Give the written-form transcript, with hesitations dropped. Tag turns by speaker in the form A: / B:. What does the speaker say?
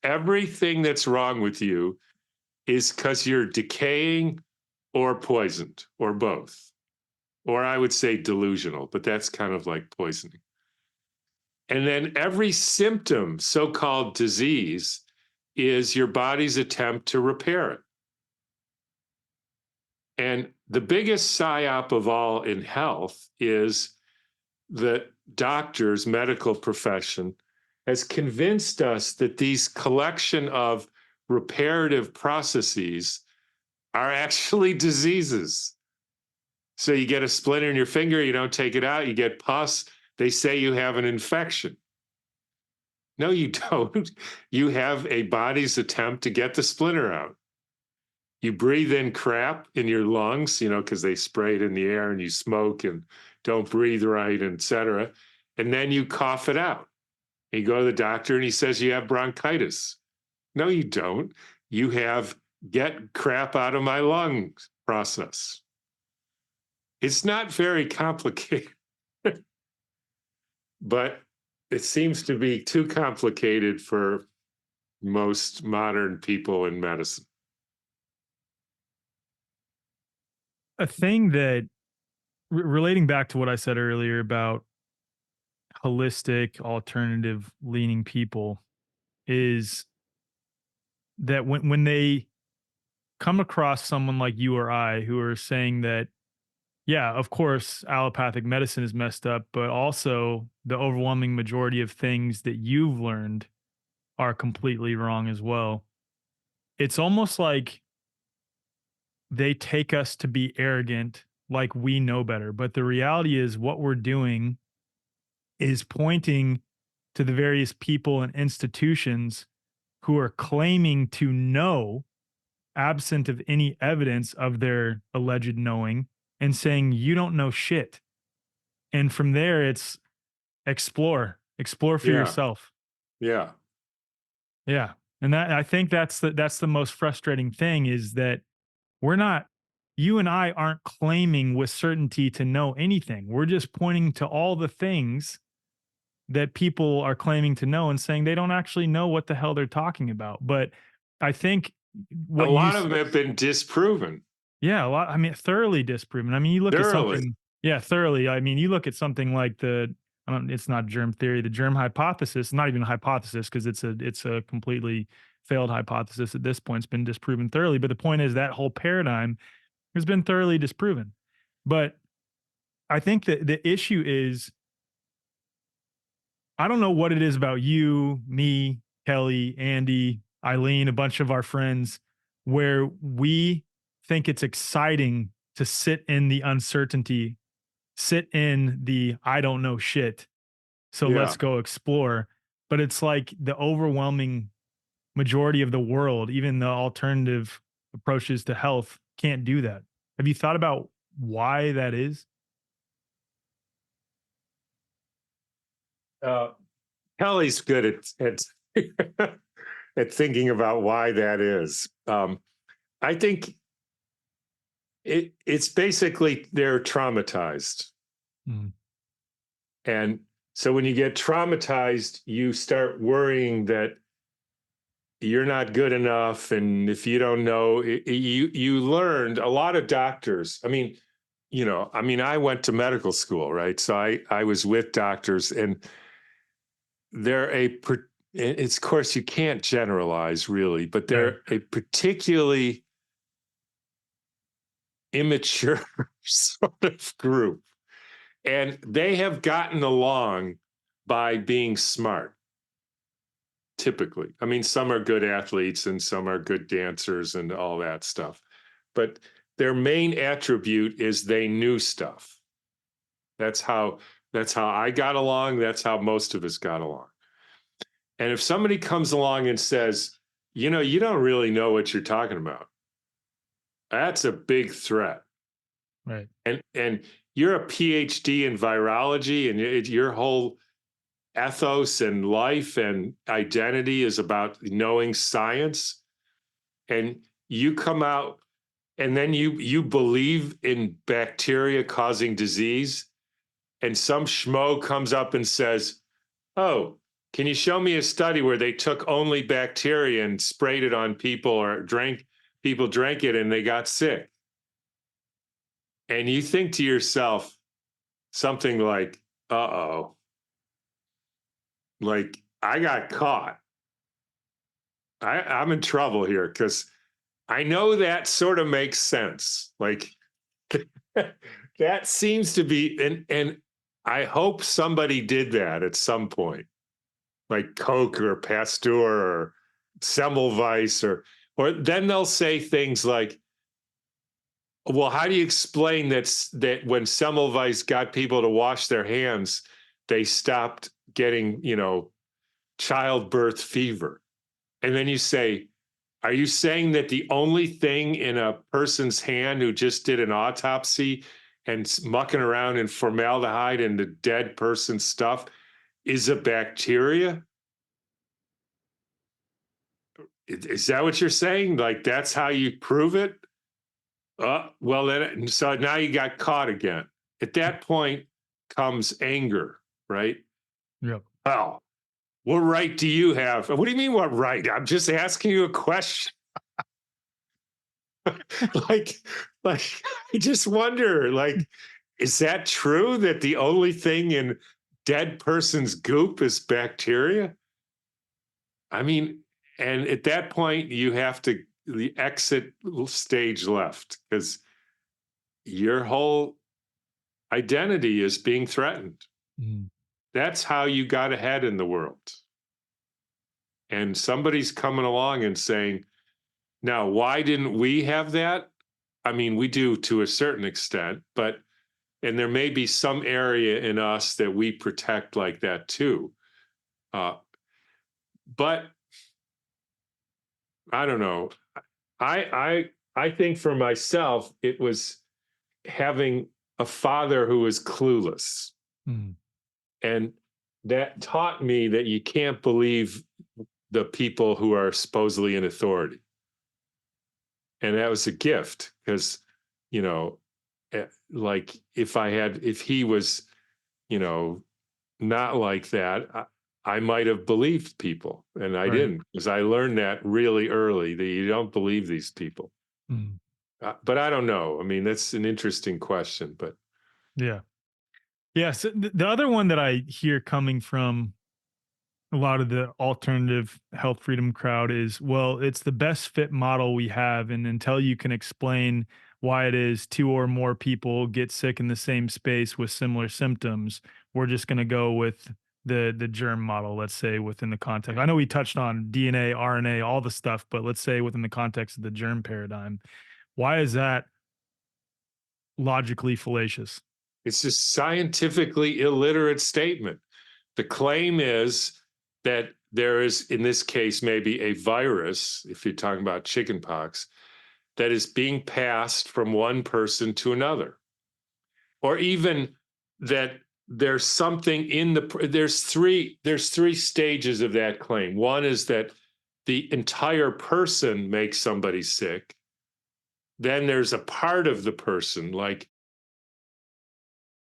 A: everything that's wrong with you is because you're decaying or poisoned or both. Or I would say delusional, but that's kind of like poisoning. And then every symptom, so called disease, is your body's attempt to repair it. And the biggest psyop of all in health is the doctors, medical profession, has convinced us that these collection of reparative processes are actually diseases. So you get a splinter in your finger, you don't take it out, you get pus, they say you have an infection. No, you don't. You have a body's attempt to get the splinter out. You breathe in crap in your lungs, because they spray it in the air and you smoke and don't breathe right, et cetera. And then you cough it out. You go to the doctor and he says you have bronchitis. No, you don't. You have get crap out of my lungs process. It's not very complicated, but it seems to be too complicated for most modern people in medicine.
B: A thing that relating back to what I said earlier about holistic, alternative leaning people is that when they come across someone like you or I who are saying that, yeah, of course, allopathic medicine is messed up, but also the overwhelming majority of things that you've learned are completely wrong as well. It's almost like they take us to be arrogant, like we know better. But the reality is, what we're doing is pointing to the various people and institutions who are claiming to know, absent of any evidence of their alleged knowing, and saying, you don't know shit. And from there, it's explore for
A: Yeah,
B: yourself.
A: yeah,
B: Yeah. And that, I think that's the most frustrating thing is that we're not, you and I aren't claiming with certainty to know anything. We're just pointing to all the things that people are claiming to know and saying they don't actually know what the hell they're talking about. But I think
A: a
B: what
A: lot of them have been disproven
B: yeah, a lot, I mean, thoroughly disproven. I mean, you look at
A: thoroughly.
B: something, yeah, thoroughly. I mean, you look at something like I don't, it's not germ theory, the germ hypothesis, not even a hypothesis because it's a completely failed hypothesis at this point. It's been disproven thoroughly. But the point is that whole paradigm has been thoroughly disproven. But I think that the issue is, I don't know what it is about you, me, Kelly, Andy, Eileen, a bunch of our friends, where we think it's exciting to sit in the uncertainty, sit in the I don't know shit. So
A: Yeah.
B: let's go explore. But it's like the overwhelming majority of the world, even the alternative approaches to health, can't do that. Have you thought about why that is?
A: Uh, Kelly's good at thinking about why that is. I think it's basically they're traumatized.
B: Mm,
A: And so when you get traumatized, you start worrying that you're not good enough. And if you don't know, you learned a lot of doctors. I went to medical school, right? So I was with doctors, and they're it's of course you can't generalize really, but
B: right.
A: they're a particularly immature sort of group. And they have gotten along by being smart, typically. I mean, some are good athletes and some are good dancers and all that stuff. But their main attribute is they knew stuff. That's how I got along. That's how most of us got along. And if somebody comes along and says, you don't really know what you're talking about, that's a big threat.
B: Right.
A: And you're a PhD in virology, and your whole ethos and life and identity is about knowing science, and you come out and then you believe in bacteria causing disease, and some schmo comes up and says, oh, Can you show me a study where they took only bacteria and sprayed it on people, or people drank it and they got sick? And you think to yourself something like, uh-oh, like I got caught. I'm in trouble here because I know that sort of makes sense. Like that seems to be, and I hope somebody did that at some point, like Coke or Pasteur or Semmelweis, or then they'll say things like, well, how do you explain that when Semmelweis got people to wash their hands, they stopped getting, childbirth fever? And then you say, are you saying that the only thing in a person's hand who just did an autopsy and mucking around in formaldehyde in the dead person's stuff is a bacteria? Is that what you're saying? Like that's how you prove it? Well, then, so now you got caught again. At that point comes anger, right?
B: Yep.
A: Oh, what right do you have? What do you mean, what right? I'm just asking you a question. like, like, I just wonder, like, is that true that the only thing in dead person's goop is bacteria? I mean, and at that point, you have to the exit stage left because your whole identity is being threatened.
B: Mm.
A: That's how you got ahead in the world. And somebody's coming along and saying, now, why didn't we have that? I mean, we do to a certain extent, but, and there may be some area in us that we protect like that too. Uh, but I don't know. I think for myself, it was having a father who was clueless.
B: Mm.
A: And that taught me that you can't believe the people who are supposedly in authority. And that was a gift because, like if he was, you know, not like that, I might have believed people, and I
B: Right.
A: didn't, because I learned that really early that you don't believe these people.
B: Mm.
A: But I don't know. I mean, that's an interesting question, but
B: Yeah. Yeah. So the other one that I hear coming from a lot of the alternative health freedom crowd is, well, it's the best fit model we have. And until you can explain why it is two or more people get sick in the same space with similar symptoms, we're just going to go with the germ model, let's say within the context. I know we touched on DNA, RNA, all the stuff, but let's say within the context of the germ paradigm, why is that logically fallacious?
A: it's a scientifically illiterate statement. The claim is that there is, in this case, maybe a virus, if you're talking about chickenpox, that is being passed from one person to another. Or even that there's something in there's three stages of that claim. One is that the entire person makes somebody sick. Then there's a part of the person, like